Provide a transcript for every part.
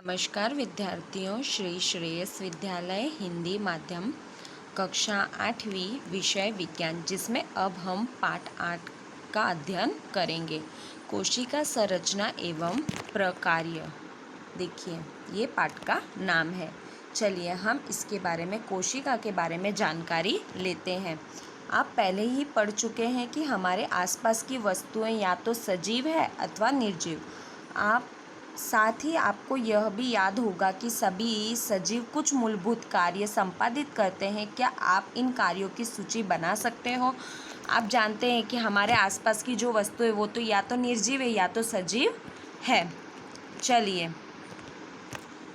नमस्कार विद्यार्थियों, श्री श्रेयस विद्यालय हिंदी माध्यम कक्षा 8वीं विषय विज्ञान, जिसमें अब हम पाठ 8 का अध्ययन करेंगे। कोशिका संरचना एवं प्रकार्य। देखिए, ये पाठ का नाम है। चलिए हम इसके बारे में, कोशिका के बारे में जानकारी लेते हैं। आप पहले ही पढ़ चुके हैं कि हमारे आसपास की वस्तुएं या तो सजीव है अथवा निर्जीव। साथ ही आपको यह भी याद होगा कि सभी सजीव कुछ मूलभूत कार्य संपादित करते हैं। क्या आप इन कार्यों की सूची बना सकते हो? आप जानते हैं कि हमारे आसपास की जो वस्तु है वो तो या तो निर्जीव है या तो सजीव है। चलिए,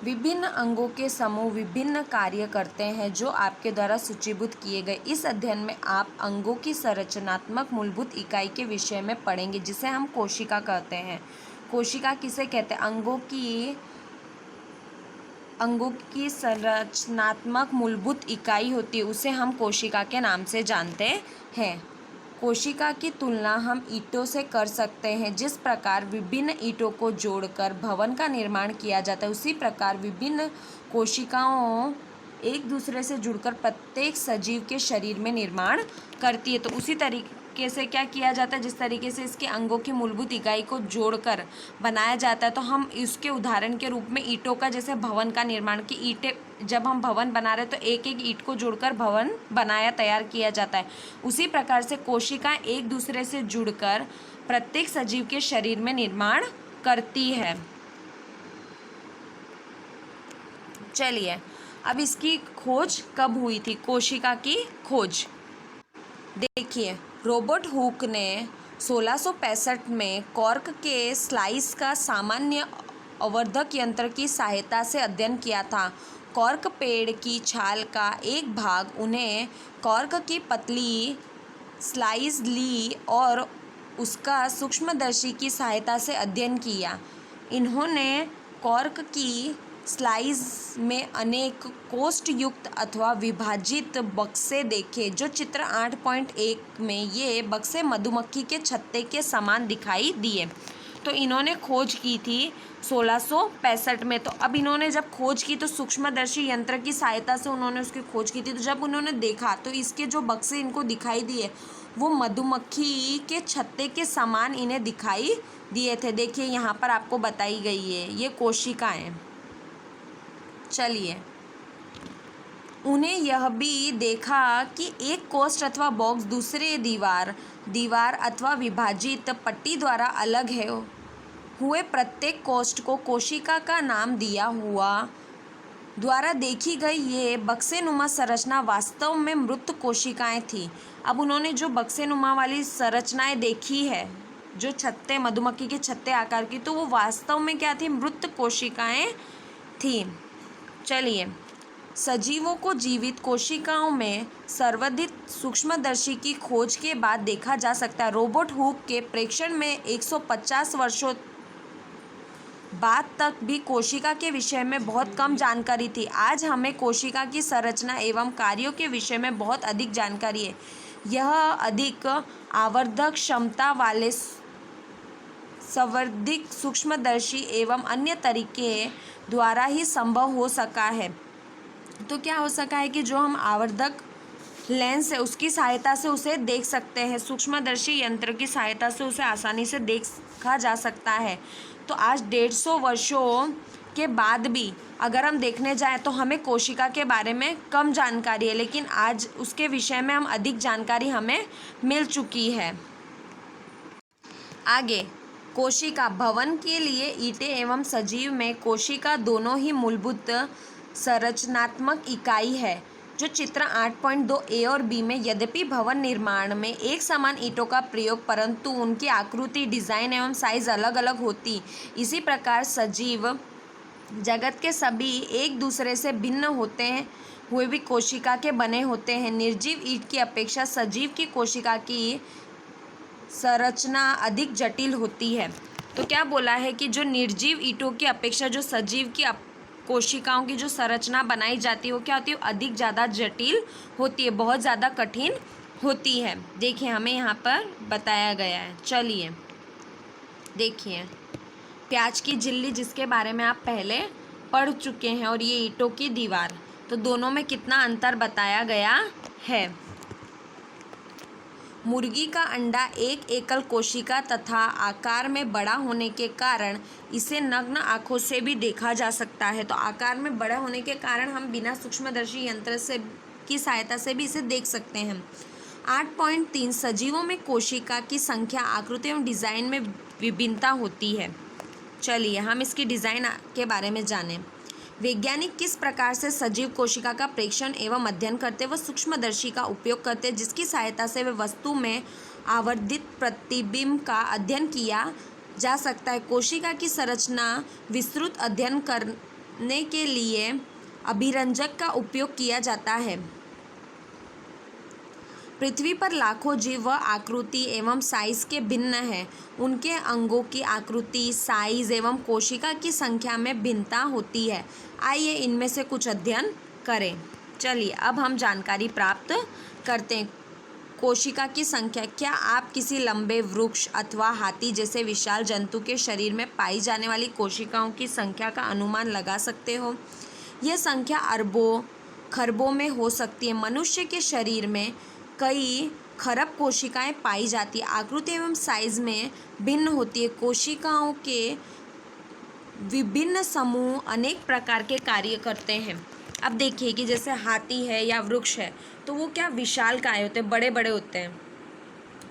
विभिन्न अंगों के समूह विभिन्न कार्य करते हैं जो आपके द्वारा सूचीबद्ध किए गए। इस अध्ययन में आप अंगों की संरचनात्मक मूलभूत इकाई के विषय में पढ़ेंगे, जिसे हम कोशिका कहते हैं। कोशिका किसे कहते हैं? अंगों की संरचनात्मक मूलभूत इकाई होती है, उसे हम कोशिका के नाम से जानते हैं। कोशिका की तुलना हम ईंटों से कर सकते हैं। जिस प्रकार विभिन्न ईंटों को जोड़कर भवन का निर्माण किया जाता है, उसी प्रकार विभिन्न कोशिकाओं एक दूसरे से जुड़कर प्रत्येक सजीव के शरीर में निर्माण करती है। तो उसी तरीके से क्या किया जाता है, जिस तरीके से इसके अंगों की मूलभूत इकाई को जोड़कर बनाया जाता है, तो हम इसके उदाहरण के रूप में ईंटों का, जैसे भवन का निर्माण की ईंटें, जब हम भवन बना रहे तो एक एक ईंट को जोड़कर भवन तैयार किया जाता है। उसी प्रकार से कोशिकाएं एक दूसरे से जुड़कर प्रत्येक सजीव के शरीर में निर्माण करती है। चलिए, अब इसकी खोज कब हुई थी? कोशिका की खोज देखिए, रॉबर्ट हुक ने 1665 में कॉर्क के स्लाइस का सामान्य अवर्धक यंत्र की सहायता से अध्ययन किया था। कॉर्क पेड़ की छाल का एक भाग उन्हें कॉर्क की पतली स्लाइस ली और उसका सूक्ष्मदर्शी की सहायता से अध्ययन किया। इन्होंने कॉर्क की स्लाइस में अनेक कोष्ठ युक्त अथवा विभाजित बक्से देखे, जो चित्र 8.1 में ये बक्से मधुमक्खी के छत्ते के समान दिखाई दिए। तो इन्होंने खोज की थी 1665 में। तो अब इन्होंने जब खोज की तो सूक्ष्मदर्शी यंत्र की सहायता से उन्होंने उसकी खोज की थी। तो जब उन्होंने देखा तो इसके जो बक्से इनको दिखाई दिए वो मधुमक्खी के छत्ते के समान इन्हें दिखाई दिए थे। देखिए, यहाँ पर आपको बताई गई है ये कोशिकाएं। चलिए, उन्हें यह भी देखा कि एक कोष्ठ अथवा बॉक्स दूसरे दीवार अथवा विभाजित पट्टी द्वारा अलग है हुए प्रत्येक कोष्ठ को कोशिका का नाम दिया हुआ। द्वारा देखी गई ये बक्सेनुमा संरचना वास्तव में मृत कोशिकाएं थी। अब उन्होंने जो बक्सेनुमा वाली संरचनाएं देखी है, जो छत्ते, मधुमक्खी के छत्ते आकार की, तो वो वास्तव में क्या थी? मृत कोशिकाएं थी। चलिए, सजीवों को जीवित कोशिकाओं में सर्वाधिक सूक्ष्मदर्शी की खोज के बाद देखा जा सकता है। रॉबर्ट हुक के प्रेक्षण में 150 वर्षों बाद तक भी कोशिका के विषय में बहुत कम जानकारी थी। आज हमें कोशिका की संरचना एवं कार्यों के विषय में बहुत अधिक जानकारी है। यह अधिक आवर्धक क्षमता वाले संवर्धित सूक्ष्मदर्शी एवं अन्य तरीके द्वारा ही संभव हो सका है। तो क्या हो सका है कि जो हम आवर्धक लेंस है उसकी सहायता से उसे देख सकते हैं। सूक्ष्मदर्शी यंत्र की सहायता से उसे आसानी से देखा जा सकता है। तो आज 150 वर्षों के बाद भी अगर हम देखने जाएं तो हमें कोशिका के बारे में कम जानकारी है, लेकिन आज उसके विषय में हम अधिक जानकारी हमें मिल चुकी है। आगे, कोशिका भवन के लिए ईंटें एवं सजीव में कोशिका दोनों ही मूलभूत संरचनात्मक इकाई है, जो चित्र 8.2 ए और बी में। यद्यपि भवन निर्माण में एक समान ईंटों का प्रयोग, परंतु उनकी आकृति, डिजाइन एवं साइज अलग अलग होती। इसी प्रकार सजीव जगत के सभी एक दूसरे से भिन्न होते हुए भी कोशिका के बने होते हैं। निर्जीव ईंट की अपेक्षा सजीव की कोशिका की संरचना अधिक जटिल होती है। तो क्या बोला है कि जो निर्जीव ईंटों की अपेक्षा जो सजीव की कोशिकाओं की जो संरचना बनाई जाती है वो क्या होती है? अधिक ज़्यादा जटिल होती है, बहुत ज़्यादा कठिन होती है। देखिए, हमें यहाँ पर बताया गया है। चलिए देखिए, प्याज की झिल्ली, जिसके बारे में आप पहले पड़ चुके हैं और ये ईंटों की दीवार, तो दोनों में कितना अंतर बताया गया है। मुर्गी का अंडा एक एकल कोशिका तथा आकार में बड़ा होने के कारण इसे नग्न आँखों से भी देखा जा सकता है। तो आकार में बड़ा होने के कारण हम बिना सूक्ष्मदर्शी यंत्र से की सहायता से भी इसे देख सकते हैं। 8.3 सजीवों में कोशिका की संख्या, आकृति एवं डिज़ाइन में विभिन्नता होती है। चलिए हम इसकी डिज़ाइन के बारे में जानें। वैज्ञानिक किस प्रकार से सजीव कोशिका का प्रेक्षण एवं अध्ययन करते व सूक्ष्मदर्शी का उपयोग करते, जिसकी सहायता से वे वस्तु में आवर्धित प्रतिबिंब का अध्ययन किया जा सकता है। कोशिका की संरचना विस्तृत अध्ययन करने के लिए अभिरंजक का उपयोग किया जाता है। पृथ्वी पर लाखों जीव व आकृति एवं साइज के भिन्न हैं। उनके अंगों की आकृति, साइज एवं कोशिका की संख्या में भिन्नता होती है। आइए इनमें से कुछ अध्ययन करें। चलिए अब हम जानकारी प्राप्त करते हैं। कोशिका की संख्या। क्या आप किसी लंबे वृक्ष अथवा हाथी जैसे विशाल जंतु के शरीर में पाई जाने वाली कोशिकाओं की संख्या का अनुमान लगा सकते हो? यह संख्या अरबों खरबों में हो सकती है। मनुष्य के शरीर में कई खरब कोशिकाएं पाई जाती है। आकृति एवं साइज में भिन्न होती है। कोशिकाओं के विभिन्न समूह अनेक प्रकार के कार्य करते हैं। अब देखिए कि जैसे हाथी है या वृक्ष है तो वो क्या विशालकाय होते हैं, बड़े बड़े होते हैं,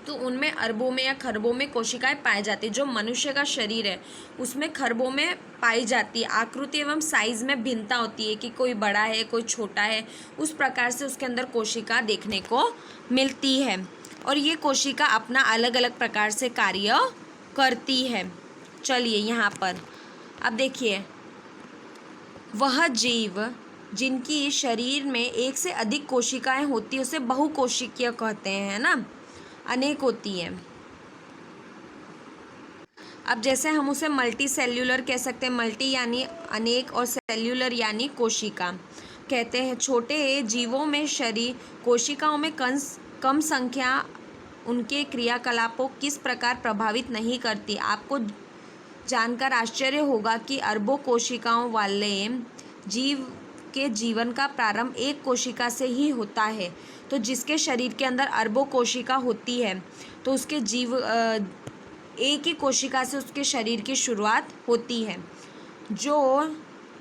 तो उनमें अरबों में या खरबों में कोशिकाएं पाई जाती है। जो मनुष्य का शरीर है उसमें खरबों में पाई जाती है। आकृति एवं साइज में भिन्नता होती है कि कोई बड़ा है कोई छोटा है, उस प्रकार से उसके अंदर कोशिका देखने को मिलती है और ये कोशिका अपना अलग अलग प्रकार से कार्य करती है। चलिए यहाँ पर अब देखिए, वह जीव जिनकी शरीर में एक से अधिक कोशिकाएं होती है उसे बहुकोशिकीय कहते हैं, है ना, अनेक होती है। अब जैसे हम उसे मल्टी सेल्यूलर कह सकते हैं। मल्टी यानी अनेक और सेल्यूलर यानी कोशिका कहते हैं। छोटे जीवों में शरीर कोशिकाओं में कम संख्या उनके क्रियाकलापों किस प्रकार प्रभावित नहीं करती। आपको जानकर आश्चर्य होगा कि अरबों कोशिकाओं वाले जीव के जीवन का प्रारंभ एक कोशिका से ही होता है। तो जिसके शरीर के अंदर अरबों कोशिका होती है तो उसके जीव एक ही कोशिका से उसके शरीर की शुरुआत होती है। जो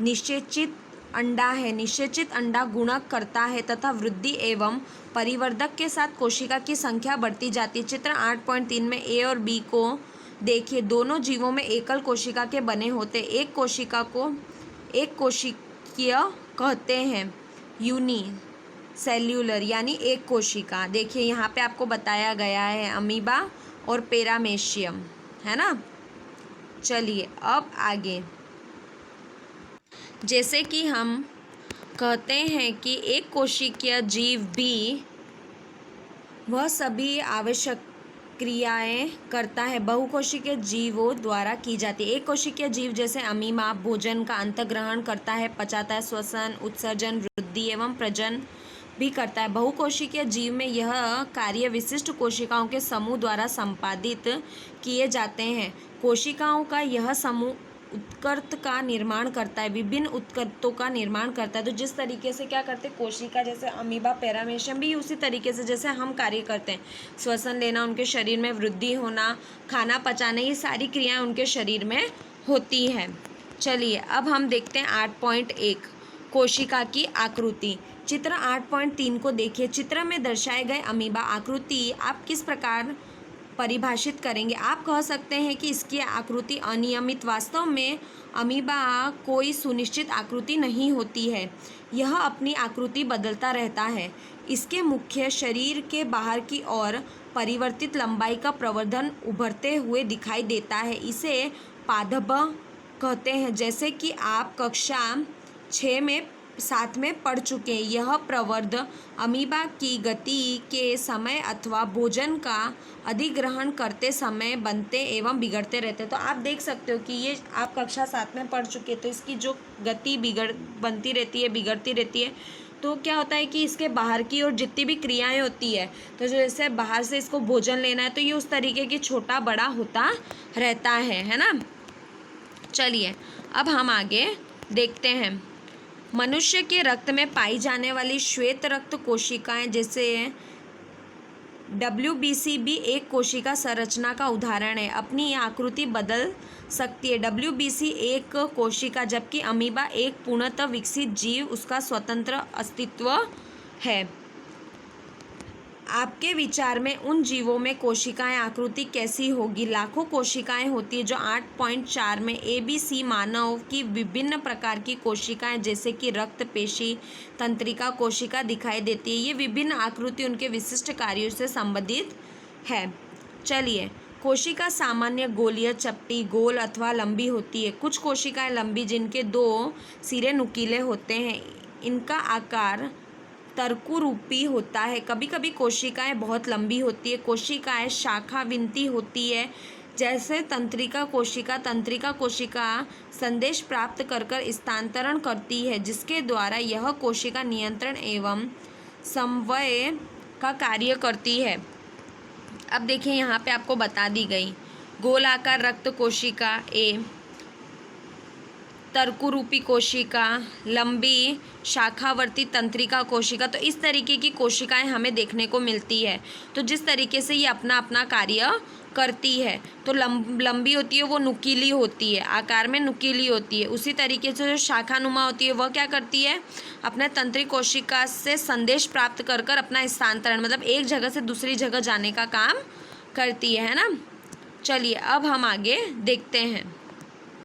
निषेचित अंडा है, निषेचित अंडा गुणक करता है तथा वृद्धि एवं परिवर्धक के साथ कोशिका की संख्या बढ़ती जाती है। चित्र 8.3 में ए और बी को देखिए। दोनों जीवों में एकल कोशिका के बने होते। एक कोशिका को एक कोशिकीय कहते हैं, यूनी सेल्यूलर यानी एक कोशिका। देखिए यहाँ पे आपको बताया गया है अमीबा और पैरामेशियम, है ना। चलिए अब आगे, जैसे कि हम कहते हैं कि एक कोशिकीय जीव भी वह सभी आवश्यक क्रियाएं करता है बहुकोशिकीय जीवों द्वारा की जाती है। एक कोशिकीय जीव जैसे अमीबा भोजन का अंतर्ग्रहण करता है, पचाता है, श्वसन, उत्सर्जन, वृद्धि एवं प्रजनन भी करता है। बहुकोशिकीय जीव में यह कार्य विशिष्ट कोशिकाओं के समूह द्वारा संपादित किए जाते हैं। कोशिकाओं का यह समूह उत्कृत का निर्माण करता है, विभिन्न उत्कृतों का निर्माण करता है। तो जिस तरीके से क्या करते हैं कोशिका, जैसे अमीबा पैरामेशियम भी उसी तरीके से जैसे हम कार्य करते हैं, श्वसन लेना, उनके शरीर में वृद्धि होना, खाना पचाना, ये सारी क्रियाएं उनके शरीर में होती है। चलिए अब हम देखते हैं 8.1 कोशिका की आकृति। चित्र 8.3 को देखिए। चित्र में दर्शाए गए अमीबा आकृति आप किस प्रकार परिभाषित करेंगे। आप कह सकते हैं कि इसकी आकृति अनियमित। वास्तव में अमीबा कोई सुनिश्चित आकृति नहीं होती है, यह अपनी आकृति बदलता रहता है। इसके मुख्य शरीर के बाहर की ओर परिवर्तित लंबाई का प्रवर्धन उभरते हुए दिखाई देता है। इसे पादप कहते हैं, जैसे कि आप कक्षा 7 में पढ़ चुके हैं। यह प्रवर्ध अमीबा की गति के समय अथवा भोजन का अधिग्रहण करते समय बनते एवं बिगड़ते रहते हैं। तो आप देख सकते हो कि ये आप कक्षा 7 में पढ़ चुके, तो इसकी जो गति बनती रहती है, बिगड़ती रहती है। तो क्या होता है कि इसके बाहर की और जितनी भी क्रियाएं होती है, तो जैसे बाहर से इसको भोजन लेना है तो ये उस तरीके की छोटा बड़ा होता रहता है ना। चलिए अब हम आगे देखते हैं। मनुष्य के रक्त में पाई जाने वाली श्वेत रक्त कोशिकाएं जैसे WBC भी एक कोशिका संरचना का उदाहरण है। अपनी आकृति बदल सकती है। WBC एक कोशिका, जबकि अमीबा एक पूर्णतः विकसित जीव, उसका स्वतंत्र अस्तित्व है। आपके विचार में उन जीवों में कोशिकाएं आकृति कैसी होगी? लाखों कोशिकाएं होती है जो 8.4 में ABC मानव की विभिन्न प्रकार की कोशिकाएं जैसे कि रक्त, पेशी, तंत्रिका कोशिका दिखाई देती है। ये विभिन्न आकृति उनके विशिष्ट कार्यों से संबंधित है। चलिए, कोशिका सामान्य गोलीय, चपटी, गोल अथवा लंबी होती है। कुछ कोशिकाएं लंबी जिनके 2 सिरे नुकीले होते हैं। इनका आकार तर्कुरूपी होता है। कभी कभी कोशिकाएं बहुत लंबी होती है। कोशिकाएं शाखाविन्ती होती है, जैसे तंत्रिका कोशिका संदेश प्राप्त कर स्थानांतरण करती है, जिसके द्वारा यह कोशिका नियंत्रण एवं समन्वय का कार्य करती है। अब देखिए, यहाँ पे आपको बता दी गई गोलाकार रक्त कोशिका ए, तर्कुरूपी कोशिका, लंबी शाखावर्ती तंत्रिका कोशिका। तो इस तरीके की कोशिकाएं हमें देखने को मिलती है। तो जिस तरीके से ये अपना अपना कार्य करती है, तो लंबी होती है वो नुकीली होती है, आकार में नुकीली होती है। उसी तरीके से जो शाखानुमा होती है वह क्या करती है? अपने तंत्रिक कोशिका से संदेश प्राप्त कर अपना स्थानांतरण, मतलब एक जगह से दूसरी जगह जाने का काम करती है ना। चलिए, अब हम आगे देखते हैं।